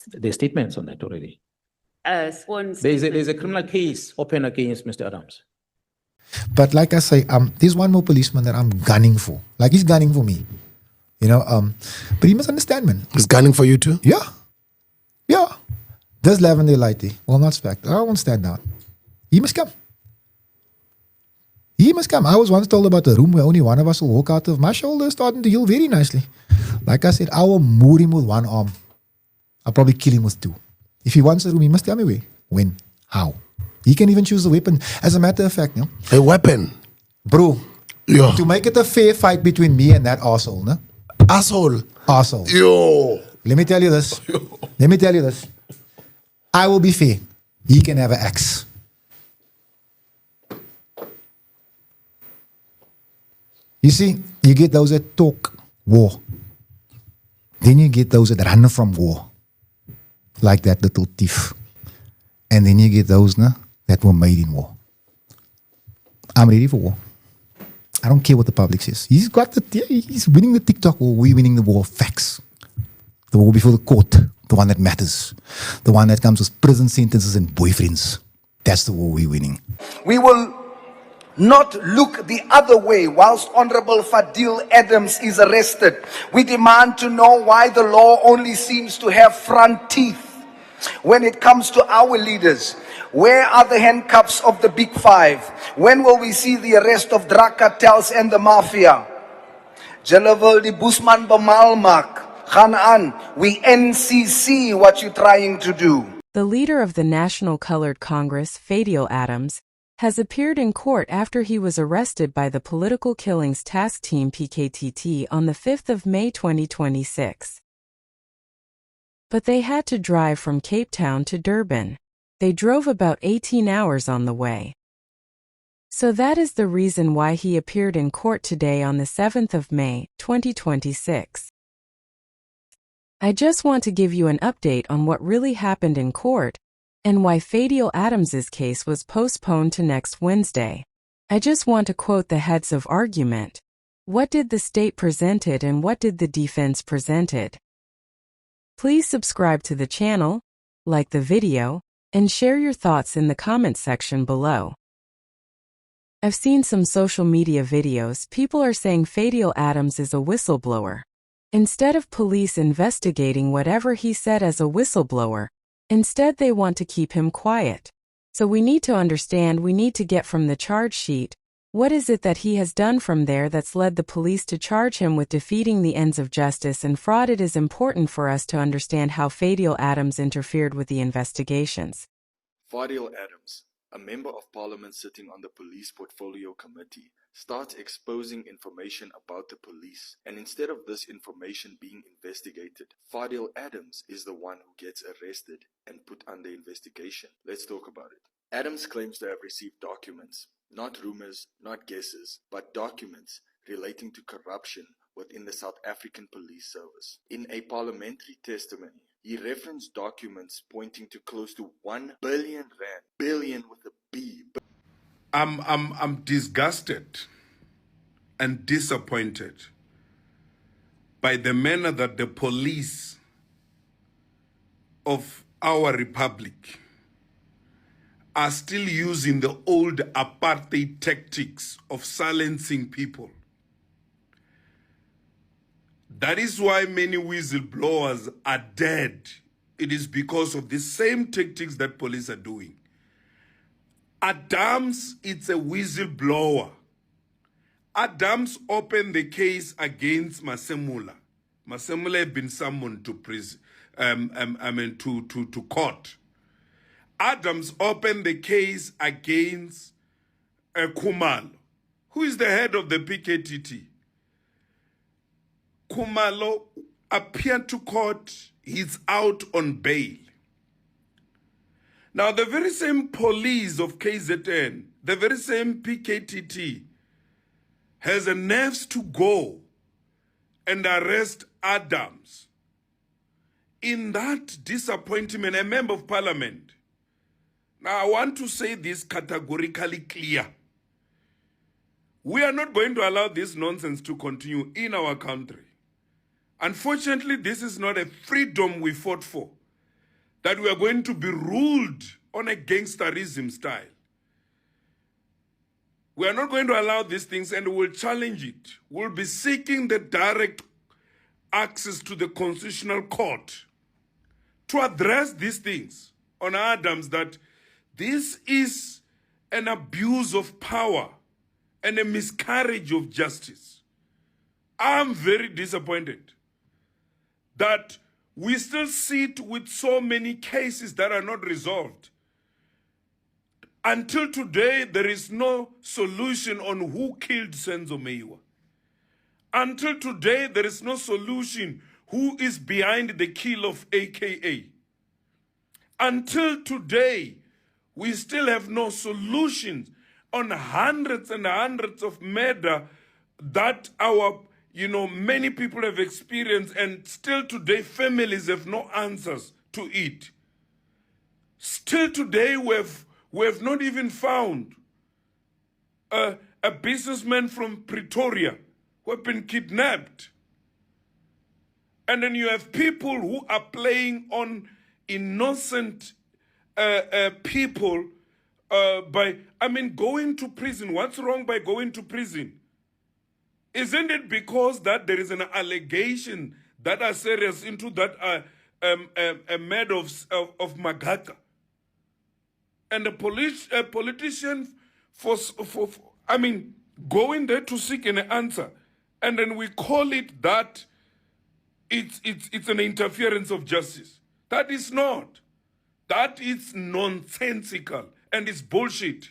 There's statements on that already. Sworn There's statement. a criminal case open against Mr. Adams. But like I say, there's one more policeman that I'm gunning for. Like he's gunning for me. You know, but he must understand, man. He's gunning for you too? Yeah. Yeah. There's Lavender Lighty. Well, not Spect. I won't stand down. He must come. He must come. I was once told about a room where only one of us will walk out of. My shoulder is starting to heal very nicely. Like I said, I will moor him with one arm. I'll probably kill him with two. If he wants a room, he must tell me where, when, how. He can even choose a weapon. As a matter of fact, you know, A weapon? bro, Yo. to make it a fair fight between me and that arsehole, no? Asshole. Arsehole. Yo. Let me tell you this. Let me tell you this. I will be fair. He can have an axe. You see, you get those that talk war. Then you get those that run from war. Like that little thief. And then you get those that were made in war. I'm ready for war. I don't care what the public says. He's winning the TikTok war. We're winning the war of facts. The war before the court. The one that matters. The one that comes with prison sentences and boyfriends. That's the war we're winning. We will not look the other way whilst Honorable Fadiel Adams is arrested. We demand to know why the law only seems to have front teeth when it comes to our leaders. Where are the handcuffs of the Big Five? When will we see the arrest of drug cartels and the mafia? Julle wil die Boesman bemaal maak. Gaan aan. We NCC what you're trying to do. The leader of the National Colored Congress, Fadiel Adams, has appeared in court after he was arrested by the Political Killings Task Team PKTT on the 5th of May 2026. But they had to drive from Cape Town to Durban. They drove about 18 hours on the way. So that is the reason why he appeared in court today on the 7th of May, 2026. I just want to give you an update on what really happened in court and why Fadiel Adams's case was postponed to next Wednesday. I just want to quote the heads of argument. What did the state presented and what did the defense presented? Please subscribe to the channel, like the video, and share your thoughts in the comment section below. I've seen some social media videos. People are saying Fadiel Adams is a whistleblower. Instead of police investigating whatever he said as a whistleblower, instead they want to keep him quiet. So we need to understand, we need to get from the charge sheet, what is it that he has done from there that's led the police to charge him with defeating the ends of justice and fraud. It is important for us to understand how Fadiel Adams interfered with the investigations. Fadiel Adams, a member of parliament sitting on the Police Portfolio Committee, starts exposing information about the police, and instead of this information being investigated, Fadiel Adams is the one who gets arrested and put under investigation. Let's talk about it. Adams claims to have received documents, not rumors, not guesses, but documents relating to corruption within the South African Police Service. In a parliamentary testimony, he referenced documents pointing to close to 1 billion rand, billion with a B. I'm disgusted and disappointed by the manner that the police of our republic are still using the old apartheid tactics of silencing people. That is why many whistleblowers are dead. It is because of the same tactics that police are doing. Adams, it's a whistleblower. Adams opened the case against Masemula. Masemula had been summoned to prison, to court. Adams opened the case against Khumalo, who is the head of the PKTT. Khumalo appeared to court. He's out on bail. Now, the very same police of KZN, the very same PKTT, has a nerves to go and arrest Adams. In that disappointment, a member of parliament. Now, I want to say this categorically clear. We are not going to allow this nonsense to continue in our country. Unfortunately, this is not a freedom we fought for. that we are going to be ruled on a gangsterism style. We are not going to allow these things, and we'll challenge it. We'll be seeking the direct access to the Constitutional Court to address these things on Adams, that this is an abuse of power and a miscarriage of justice. I'm very disappointed that we still sit with so many cases that are not resolved. Until today, there is no solution on who killed Senzo Meyiwa. Until today, there is no solution who is behind the kill of AKA. Until today, we still have no solutions on hundreds and hundreds of murder that many people have experienced, and still today families have no answers to it. Still today we have not even found a businessman from Pretoria who have been kidnapped. And then you have people who are playing on innocent people by going to prison. What's wrong by going to prison? Isn't it because that there is an allegation that are serious into that a matter of Magaka? And a politician going there to seek an answer, and then we call it that it's an interference of justice. That is not. That is nonsensical, and it's bullshit.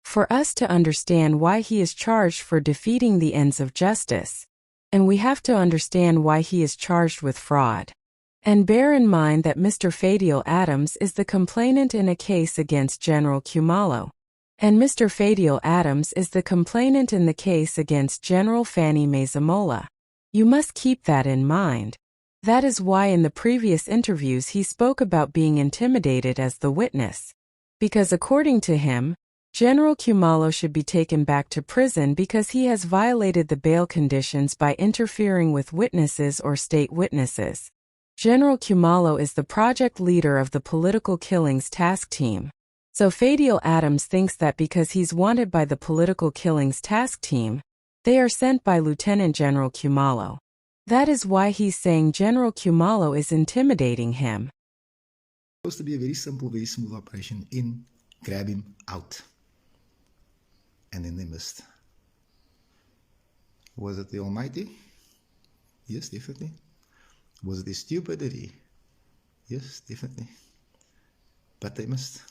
For us to understand why he is charged for defeating the ends of justice, and we have to understand why he is charged with fraud. And bear in mind that Mr. Fadiel Adams is the complainant in a case against General Khumalo, and Mr. Fadiel Adams is the complainant in the case against General Fanny Masemola. You must keep that in mind. That is why in the previous interviews he spoke about being intimidated as the witness. Because according to him, General Khumalo should be taken back to prison because he has violated the bail conditions by interfering with witnesses or state witnesses. General Khumalo is the project leader of the political killings task team. So Fadiel Adams thinks that because he's wanted by the political killings task team, they are sent by Lieutenant General Khumalo. That is why he's saying General Khumalo is intimidating him. Supposed to be a very simple, very smooth operation. In, grab him, out. And then they missed. Was it the Almighty? Yes, definitely. Was it the stupidity? Yes, definitely. But they missed.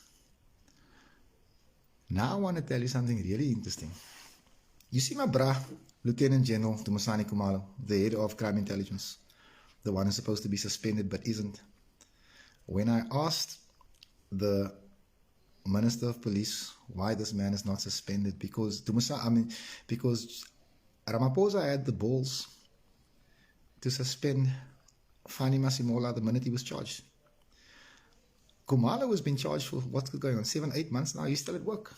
Now I want to tell you something really interesting. You see my bra, Lieutenant General Dumisani Khumalo, the head of crime intelligence, the one who's supposed to be suspended but isn't. When I asked the Minister of Police why this man is not suspended, because Ramaphosa had the balls to suspend Fanny Masemola the minute he was charged. Khumalo has been charged for what's going on, 7-8 months now. He's still at work.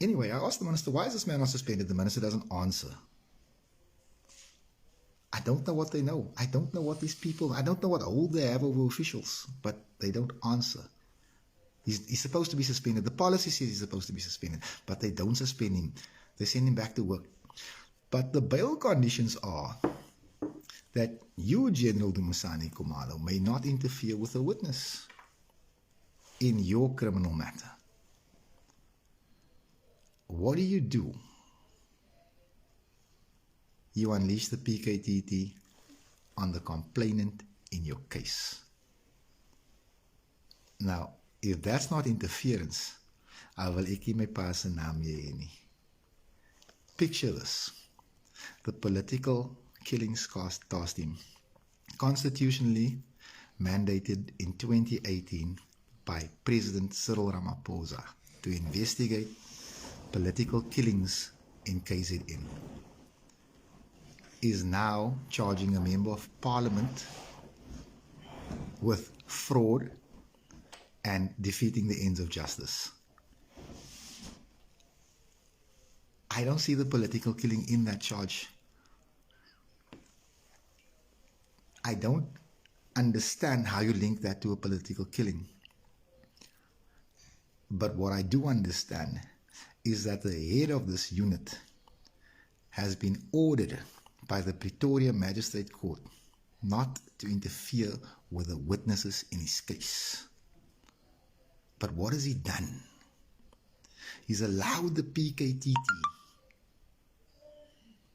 Anyway, I asked the minister, why is this man not suspended? The minister doesn't answer. I don't know what they know. I don't know what these people, I don't know what hold they have over officials, but they don't answer. He's supposed to be suspended. The policy says he's supposed to be suspended, but they don't suspend him. They send him back to work. But the bail conditions are that you, General Dumisani Khumalo, may not interfere with a witness in your criminal matter. What do? You unleash the PKTT on the complainant in your case. Now, if that's not interference, I will ekki my pa se naam hê nie. Picture this. The political killings task team, constitutionally mandated in 2018 by President Cyril Ramaphosa to investigate political killings in KZN, is now charging a member of parliament with fraud and defeating the ends of justice. I don't see the political killing in that charge. I don't understand how you link that to a political killing. But what I do understand is that the head of this unit has been ordered by the Pretoria Magistrate Court not to interfere with the witnesses in his case. But what has he done? He's allowed the PKTT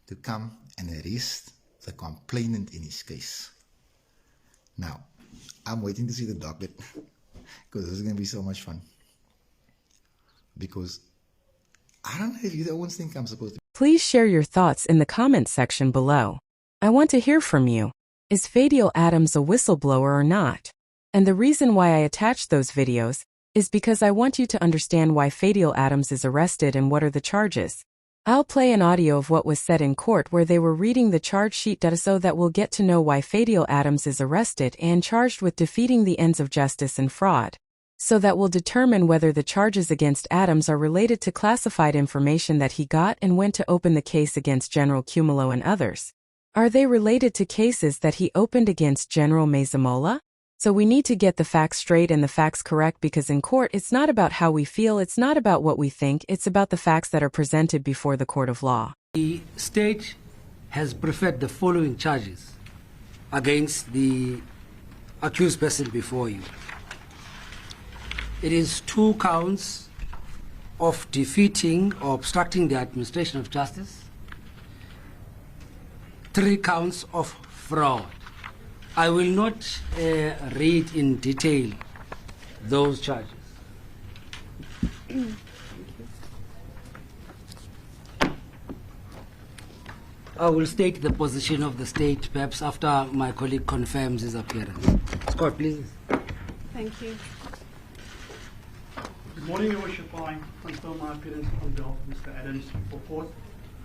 to come and arrest the complainant in his case. Now, I'm waiting to see the docket because this is going to be so much fun. Because I don't know if you don't think I'm supposed to. Please share your thoughts in the comments section below. I want to hear from you. Is Fadiel Adams a whistleblower or not? And the reason why I attached those videos is because I want you to understand why Fadiel Adams is arrested and what are the charges. I'll play an audio of what was said in court where they were reading the charge sheet so that we'll get to know why Fadiel Adams is arrested and charged with defeating the ends of justice and fraud. So that will determine whether the charges against Adams are related to classified information that he got and went to open the case against General Cumulo and others. Are they related to cases that he opened against General Masemola? So we need to get the facts straight and the facts correct, because in court it's not about how we feel, it's not about what we think, it's about the facts that are presented before the court of law. The state has preferred the following charges against the accused person before you. It is 2 counts of defeating or obstructing the administration of justice, 3 counts of fraud. I will not read in detail those charges. I will state the position of the state perhaps after my colleague confirms his appearance. Scott, please. Thank you. Good morning, Your Worship. I confirm my appearance on behalf of Mr. Adams before court.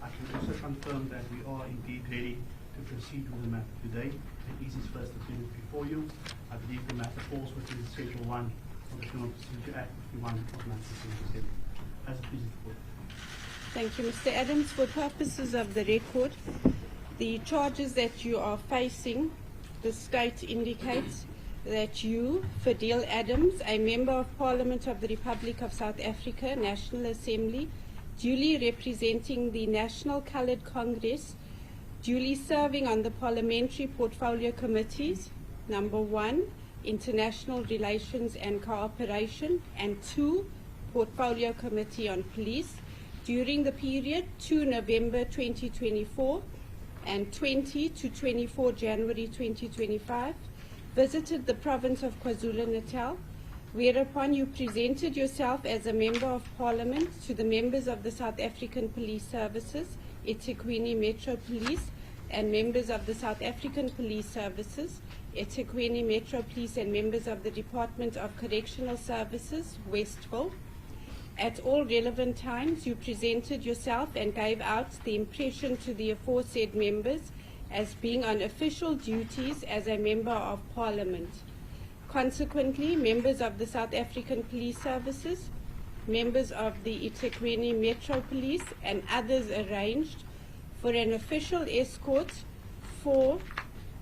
I can also confirm that we are indeed ready to proceed with the matter today. It is his first appearance before you. I believe the matter falls within Schedule 1 of the Criminal Procedure Act 51 of 1977. As it pleases the court. Thank you, Mr. Adams. For purposes of the record, the charges that you are facing, the state indicates that you, Fadiel Adams, a Member of Parliament of the Republic of South Africa, National Assembly, duly representing the National Coloured Congress, duly serving on the Parliamentary Portfolio Committees, number 1, International Relations and Cooperation, and 2, Portfolio Committee on Police, during the period 2 November 2024 and 20 to 24 January 2025, visited the province of KwaZulu-Natal, whereupon you presented yourself as a Member of Parliament to the members of the South African Police Services, eThekwini Metro Police, and members of the South African Police Services, eThekwini Metro Police, and members of the Department of Correctional Services, Westville. At all relevant times, you presented yourself and gave out the impression to the aforesaid members as being on official duties as a Member of Parliament. Consequently, members of the South African Police Services, members of the eThekwini Metro Police, and others arranged for an official escort for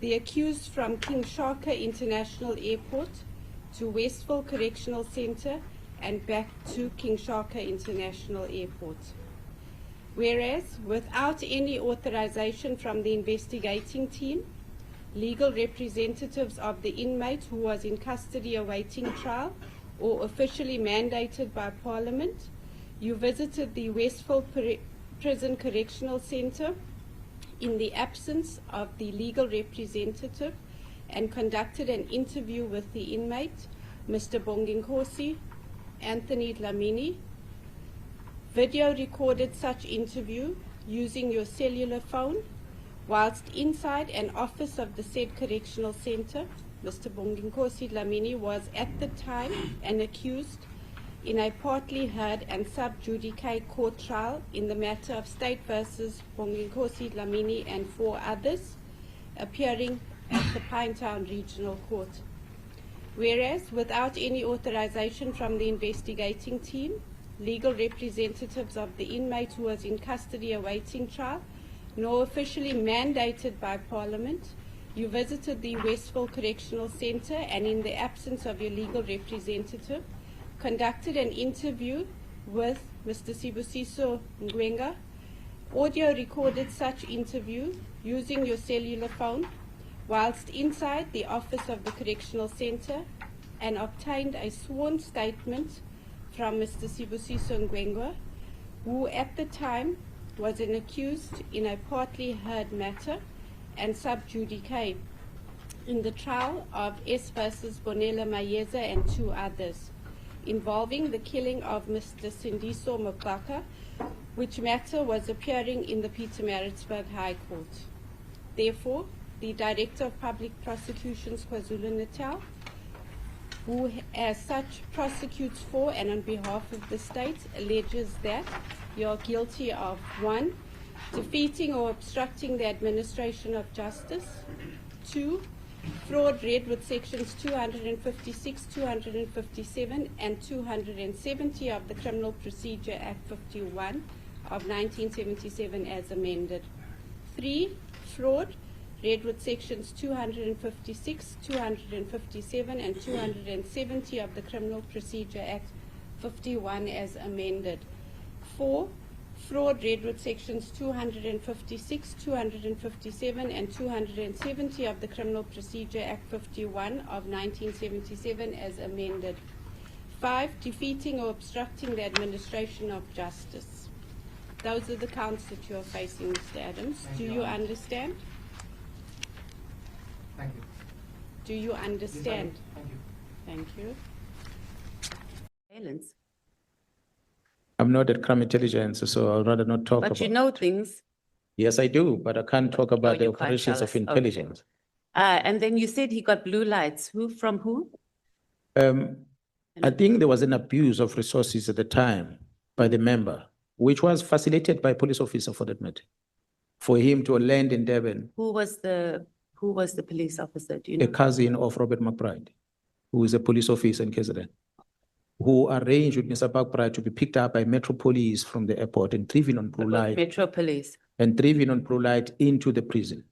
the accused from King Shaka International Airport to Westville Correctional Centre and back to King Shaka International Airport. Whereas, without any authorization from the investigating team, legal representatives of the inmate who was in custody awaiting trial or officially mandated by Parliament, you visited the Westville Prison Correctional Centre in the absence of the legal representative and conducted an interview with the inmate, Mr. Bonginkosi Anthony Dlamini. Video recorded such interview using your cellular phone whilst inside an office of the said correctional centre. Mr. Bonginkosi Dlamini was at the time an accused in a partly heard and sub judice court trial in the matter of State versus Bonginkosi Dlamini and 4 others, appearing at the Pinetown Regional Court. Whereas, without any authorization from the investigating team, legal representatives of the inmate who was in custody awaiting trial, nor officially mandated by Parliament, You visited the Westville Correctional Center and, in the absence of your legal representative, conducted an interview with Mr. Sibusiso Ngwenga. Audio recorded such interview using your cellular phone whilst inside the office of the Correctional Center, and obtained a sworn statement from Mr. Sibusiso Ngwenga, who at the time was an accused in a partly heard matter and sub judice in the trial of S versus Bonella Mayeza and 2 others, involving the killing of Mr. Sindiso Mokaka, which matter was appearing in the Pietermaritzburg High Court. Therefore, the Director of Public Prosecutions KwaZulu-Natal, who as such prosecutes for and on behalf of the state, alleges that you are guilty of 1, defeating or obstructing the administration of justice; 2, fraud read with sections 256, 257, and 270 of the Criminal Procedure Act 51 of 1977 as amended; 3, fraud read with sections 256, 257, and 270 of the Criminal Procedure Act 51 as amended; 4, fraud read with sections 256, 257, and 270 of the Criminal Procedure Act 51 of 1977 as amended; 5, defeating or obstructing the administration of justice. Those are the counts that you are facing, Mr. Adams. Do you understand? Thank you. Do you understand? Thank you. Thank you. Surveillance. I'm not at crime intelligence, so I'd rather not talk about. But you know things. Yes, I do, but I can't talk about the you can't operations tell of us. Okay. intelligence. And then you said he got blue lights. Who from who? I think there was an abuse of resources at the time by the member, which was facilitated by a police officer for that matter, for him to land in Durban, Who was the police officer? Do you a know? cousin of Robert McBride, who is a police officer in KZN, who arranged with Mr. McBride to be picked up by Metro Police from the airport and driven on blue light, Metro Police. and driven on blue light into the prison.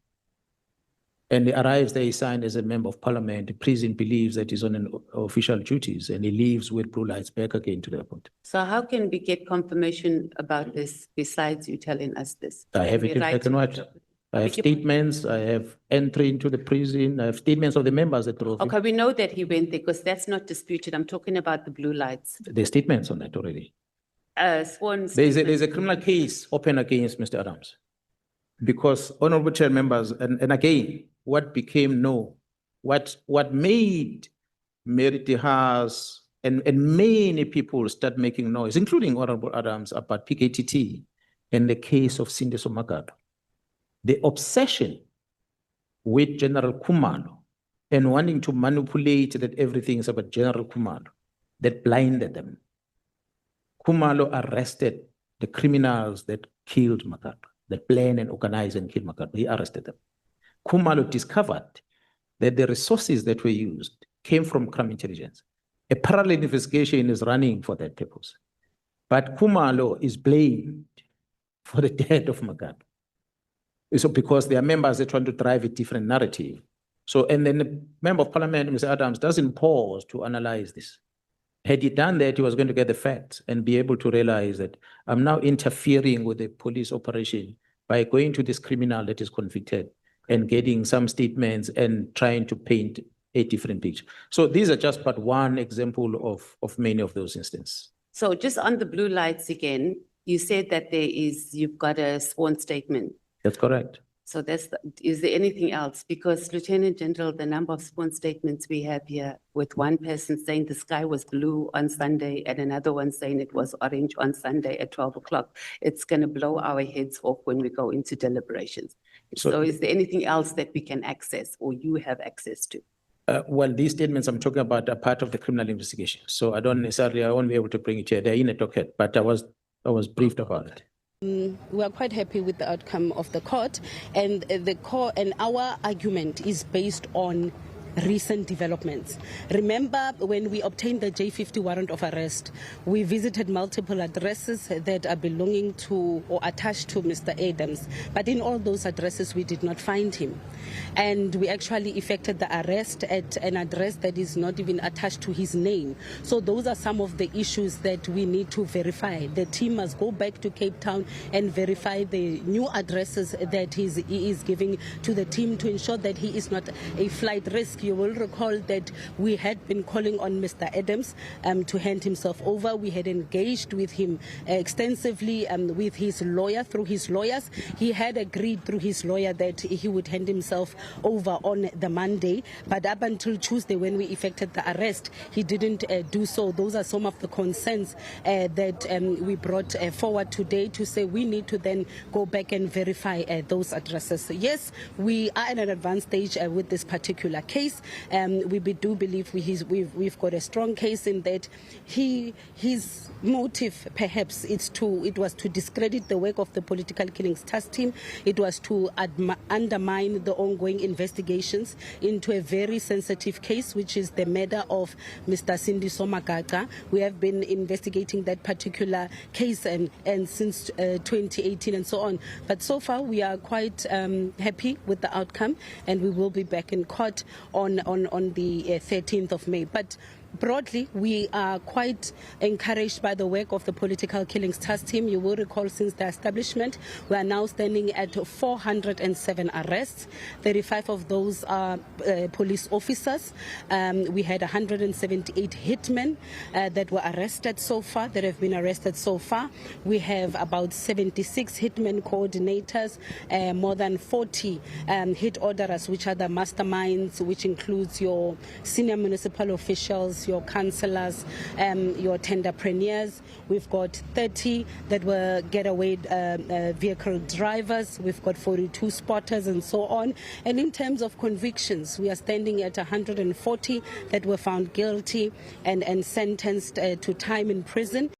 And he arrives there, he signed as a member of parliament. The prison believes that he's on an official duties, and he leaves with blue lights back again to the airport. So how can we get confirmation about this besides you telling us this? I have it in black and white. I have statements, I have entry into the prison, I have statements of the members that drove him. Okay, we know that he went there because that's not disputed. I'm talking about the blue lights. There's statements on that already. Sworn There's statement. a criminal case open against Mr. Adams. Because honorable chair members, and again, what became known, what made Merity House and many people start making noise, including Honorable Adams, about PKTT and the case of Sindiso Magado. The obsession with General Kumalo and wanting to manipulate that everything is about General Kumalo, that blinded them. Kumalo arrested the criminals that killed Magado, that planned and organized and killed Magado. He arrested them. Kumalo discovered that the resources that were used came from crime intelligence. A parallel investigation is running for that purpose. But Kumalo is blamed for the death of Magado. So because their members are trying to drive a different narrative. So, and then the member of parliament, Mr. Adams, doesn't pause to analyze this. Had he done that, he was going to get the facts and be able to realize that I'm now interfering with the police operation by going to this criminal that is convicted and getting some statements and trying to paint a different picture. So these are just but one example of many of those instances. So just on the blue lights again, you said that you've got a sworn statement. That's correct. So is there anything else? Because Lieutenant General, the number of sworn statements we have here with one person saying the sky was blue on Sunday and another one saying it was orange on Sunday at 12 o'clock, it's going to blow our heads off when we go into deliberations. So is there anything else that we can access or you have access to? Well, these statements I'm talking about are part of the criminal investigation. So I won't be able to bring it here. They're in a docket, but I was briefed about it. We are quite happy with the outcome of the court, and our argument is based on recent developments. Remember, when we obtained the J50 warrant of arrest, we visited multiple addresses that are belonging to or attached to Mr. Adams. But in all those addresses, we did not find him. And we actually effected the arrest at an address that is not even attached to his name. So those are some of the issues that we need to verify. The team must go back to Cape Town and verify the new addresses that he is giving to the team to ensure that he is not a flight risk. You will recall that we had been calling on Mr. Adams to hand himself over. We had engaged with him extensively with his lawyer, through his lawyers. He had agreed through his lawyer that he would hand himself over on the Monday, but up until Tuesday when we effected the arrest, he didn't do so. Those are some of the concerns that we brought forward today to say we need to then go back and verify those addresses. So yes, we are at an advanced stage with this particular case. We do believe we've got a strong case in that his motive perhaps it was to discredit the work of the political killings task team. It was to undermine the ongoing investigations into a very sensitive case, which is the murder of Mr. Sindiso Magaga. We have been investigating that particular case and since 2018 and so on. But so far we are quite happy with the outcome, and we will be back in court on the 13th of May. But broadly, we are quite encouraged by the work of the political killings task team. You will recall since the establishment, we are now standing at 407 arrests. 35 of those are police officers. We had 178 hitmen that were arrested so far, that have been arrested so far. We have about 76 hitmen coordinators, more than 40 hit orderers, which are the masterminds, which includes your senior municipal officials, your councillors, your tenderpreneurs. We've got 30 that were getaway vehicle drivers. We've got 42 spotters and so on. And in terms of convictions, we are standing at 140 that were found guilty and sentenced to time in prison.